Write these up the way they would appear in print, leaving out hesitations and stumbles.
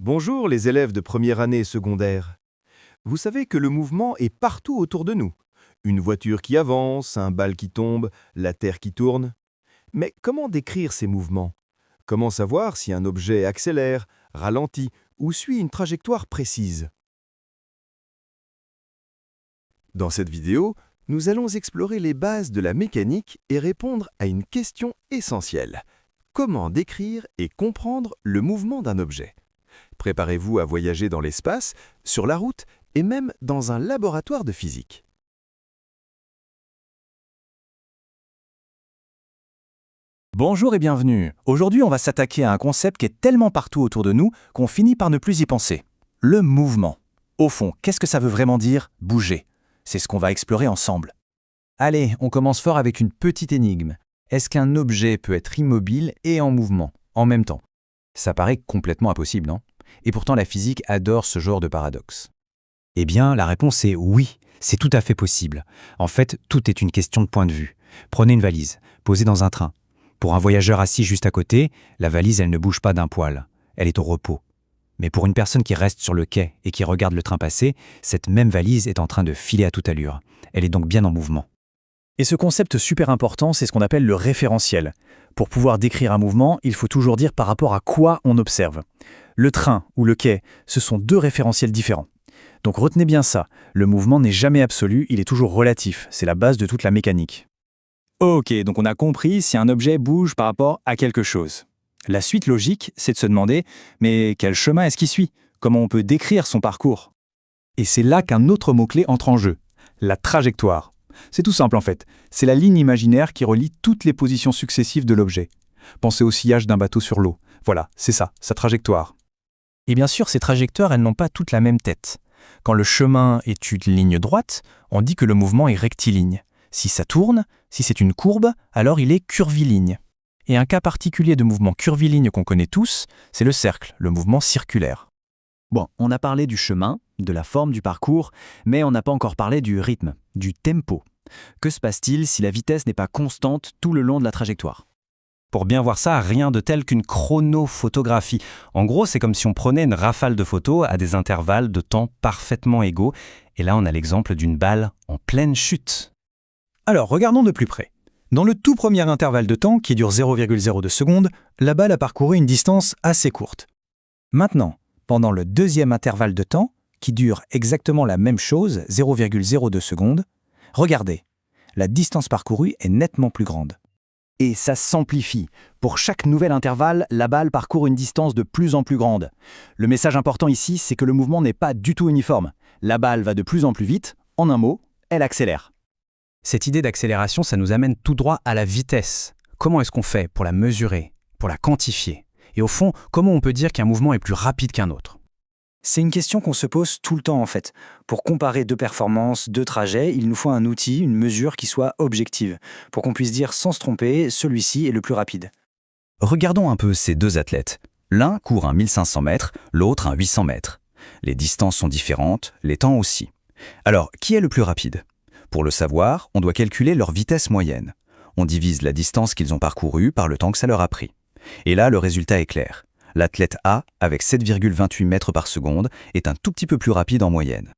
Bonjour les élèves de première année secondaire. Vous savez que le mouvement est partout autour de nous. Une voiture qui avance, un bal qui tombe, la terre qui tourne. Mais comment décrire ces mouvements? Comment savoir si un objet accélère, ralentit ou suit une trajectoire précise? Dans cette vidéo, nous allons explorer les bases de la mécanique et répondre à une question essentielle. Comment décrire et comprendre le mouvement d'un objet? Préparez-vous à voyager dans l'espace, sur la route et même dans un laboratoire de physique. Bonjour et bienvenue. Aujourd'hui, on va s'attaquer à un concept qui est tellement partout autour de nous qu'on finit par ne plus y penser. Le mouvement. Au fond, qu'est-ce que ça veut vraiment dire « bouger » ? C'est ce qu'on va explorer ensemble. Allez, on commence fort avec une petite énigme. Est-ce qu'un objet peut être immobile et en mouvement, en même temps? Ça paraît complètement impossible, non? Et pourtant, la physique adore ce genre de paradoxe. Eh bien, la réponse est oui, c'est tout à fait possible. En fait, tout est une question de point de vue. Prenez une valise, posée dans un train. Pour un voyageur assis juste à côté, la valise, elle ne bouge pas d'un poil. Elle est au repos. Mais pour une personne qui reste sur le quai et qui regarde le train passer, cette même valise est en train de filer à toute allure. Elle est donc bien en mouvement. Et ce concept super important, c'est ce qu'on appelle le référentiel. Pour pouvoir décrire un mouvement, il faut toujours dire par rapport à quoi on observe. Le train ou le quai, ce sont deux référentiels différents. Donc retenez bien ça, le mouvement n'est jamais absolu, il est toujours relatif, c'est la base de toute la mécanique. Ok, donc on a compris si un objet bouge par rapport à quelque chose. La suite logique, c'est de se demander, mais quel chemin est-ce qu'il suit? Comment on peut décrire son parcours? Et c'est là qu'un autre mot-clé entre en jeu, la trajectoire. C'est tout simple en fait, c'est la ligne imaginaire qui relie toutes les positions successives de l'objet. Pensez au sillage d'un bateau sur l'eau. Voilà, c'est ça, sa trajectoire. Et bien sûr, ces trajectoires, elles n'ont pas toutes la même tête. Quand le chemin est une ligne droite, on dit que le mouvement est rectiligne. Si ça tourne, si c'est une courbe, alors il est curviligne. Et un cas particulier de mouvement curviligne qu'on connaît tous, c'est le cercle, le mouvement circulaire. Bon, on a parlé du chemin, de la forme du parcours, mais on n'a pas encore parlé du rythme, du tempo. Que se passe-t-il si la vitesse n'est pas constante tout le long de la trajectoire? Pour bien voir ça, rien de tel qu'une chronophotographie. En gros, c'est comme si on prenait une rafale de photos à des intervalles de temps parfaitement égaux. Et là, on a l'exemple d'une balle en pleine chute. Alors, regardons de plus près. Dans le tout premier intervalle de temps, qui dure 0,02 secondes, la balle a parcouru une distance assez courte. Maintenant, pendant le deuxième intervalle de temps, qui dure exactement la même chose, 0,02 secondes, regardez, la distance parcourue est nettement plus grande. Et ça s'amplifie. Pour chaque nouvel intervalle, la balle parcourt une distance de plus en plus grande. Le message important ici, c'est que le mouvement n'est pas du tout uniforme. La balle va de plus en plus vite, en un mot, elle accélère. Cette idée d'accélération, ça nous amène tout droit à la vitesse. Comment est-ce qu'on fait pour la mesurer, pour la quantifier? Et au fond, comment on peut dire qu'un mouvement est plus rapide qu'un autre? C'est une question qu'on se pose tout le temps en fait. Pour comparer deux performances, deux trajets, il nous faut un outil, une mesure qui soit objective, pour qu'on puisse dire sans se tromper, celui-ci est le plus rapide. Regardons un peu ces deux athlètes. L'un court un 1500 mètres, l'autre un 800 mètres. Les distances sont différentes, les temps aussi. Alors, qui est le plus rapide? Pour le savoir, on doit calculer leur vitesse moyenne. On divise la distance qu'ils ont parcourue par le temps que ça leur a pris. Et là, le résultat est clair. L'athlète A, avec 7,28 mètres par seconde, est un tout petit peu plus rapide en moyenne.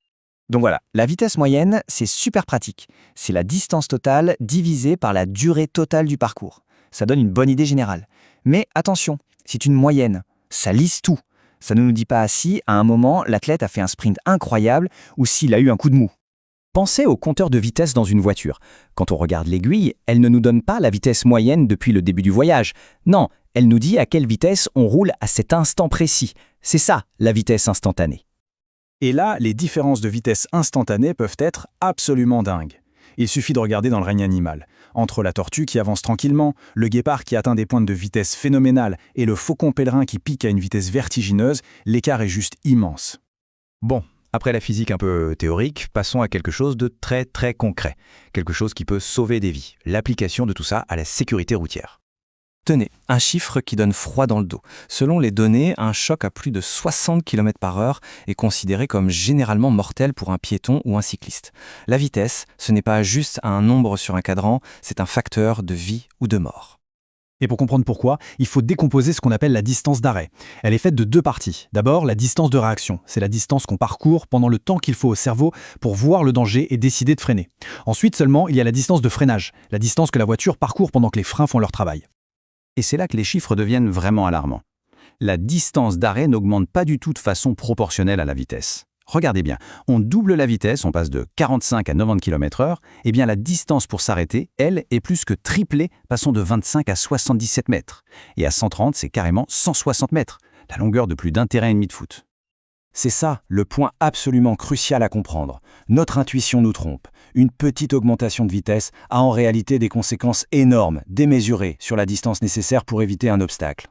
Donc voilà, la vitesse moyenne, c'est super pratique. C'est la distance totale divisée par la durée totale du parcours. Ça donne une bonne idée générale. Mais attention, c'est une moyenne. Ça lisse tout. Ça ne nous dit pas si, à un moment, l'athlète a fait un sprint incroyable ou s'il a eu un coup de mou. Pensez au compteur de vitesse dans une voiture. Quand on regarde l'aiguille, elle ne nous donne pas la vitesse moyenne depuis le début du voyage. Non, elle nous dit à quelle vitesse on roule à cet instant précis. C'est ça, la vitesse instantanée. Et là, les différences de vitesse instantanée peuvent être absolument dingues. Il suffit de regarder dans le règne animal. Entre la tortue qui avance tranquillement, le guépard qui atteint des pointes de vitesse phénoménales et le faucon pèlerin qui pique à une vitesse vertigineuse, l'écart est juste immense. Bon, après la physique un peu théorique, passons à quelque chose de très très concret. Quelque chose qui peut sauver des vies. L'application de tout ça à la sécurité routière. Tenez, un chiffre qui donne froid dans le dos. Selon les données, un choc à plus de 60 km/h est considéré comme généralement mortel pour un piéton ou un cycliste. La vitesse, ce n'est pas juste un nombre sur un cadran, c'est un facteur de vie ou de mort. Et pour comprendre pourquoi, il faut décomposer ce qu'on appelle la distance d'arrêt. Elle est faite de deux parties. D'abord, la distance de réaction. C'est la distance qu'on parcourt pendant le temps qu'il faut au cerveau pour voir le danger et décider de freiner. Ensuite seulement, il y a la distance de freinage, la distance que la voiture parcourt pendant que les freins font leur travail. Et c'est là que les chiffres deviennent vraiment alarmants. La distance d'arrêt n'augmente pas du tout de façon proportionnelle à la vitesse. Regardez bien, on double la vitesse, on passe de 45 à 90 km/h, et bien la distance pour s'arrêter, elle, est plus que triplée, passant de 25 à 77 mètres. Et à 130, c'est carrément 160 mètres, la longueur de plus d'un terrain et demi de foot. C'est ça, le point absolument crucial à comprendre. Notre intuition nous trompe. Une petite augmentation de vitesse a en réalité des conséquences énormes, démesurées, sur la distance nécessaire pour éviter un obstacle.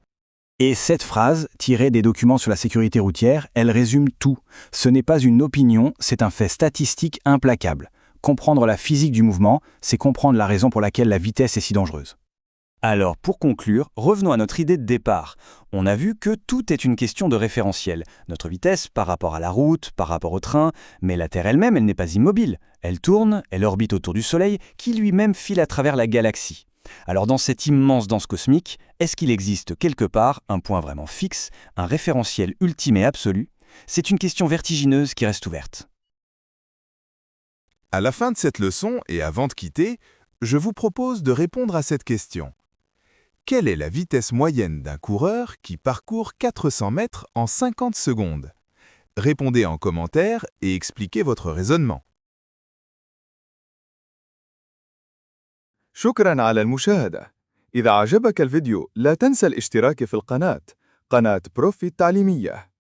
Et cette phrase, tirée des documents sur la sécurité routière, elle résume tout. Ce n'est pas une opinion, c'est un fait statistique implacable. Comprendre la physique du mouvement, c'est comprendre la raison pour laquelle la vitesse est si dangereuse. Alors, pour conclure, revenons à notre idée de départ. On a vu que tout est une question de référentiel. Notre vitesse par rapport à la route, par rapport au train, mais la Terre elle-même, elle n'est pas immobile. Elle tourne, elle orbite autour du Soleil, qui lui-même file à travers la galaxie. Alors dans cette immense danse cosmique, est-ce qu'il existe quelque part un point vraiment fixe, un référentiel ultime et absolu? C'est une question vertigineuse qui reste ouverte. À la fin de cette leçon et avant de quitter, je vous propose de répondre à cette question. Quelle est la vitesse moyenne d'un coureur qui parcourt 400 mètres en 50 secondes? Répondez en commentaire et expliquez votre raisonnement. شكراً على المشاهدة. إذا عجبك الفيديو لا تنسى الاشتراك في القناة، قناة بروفي التعليمية.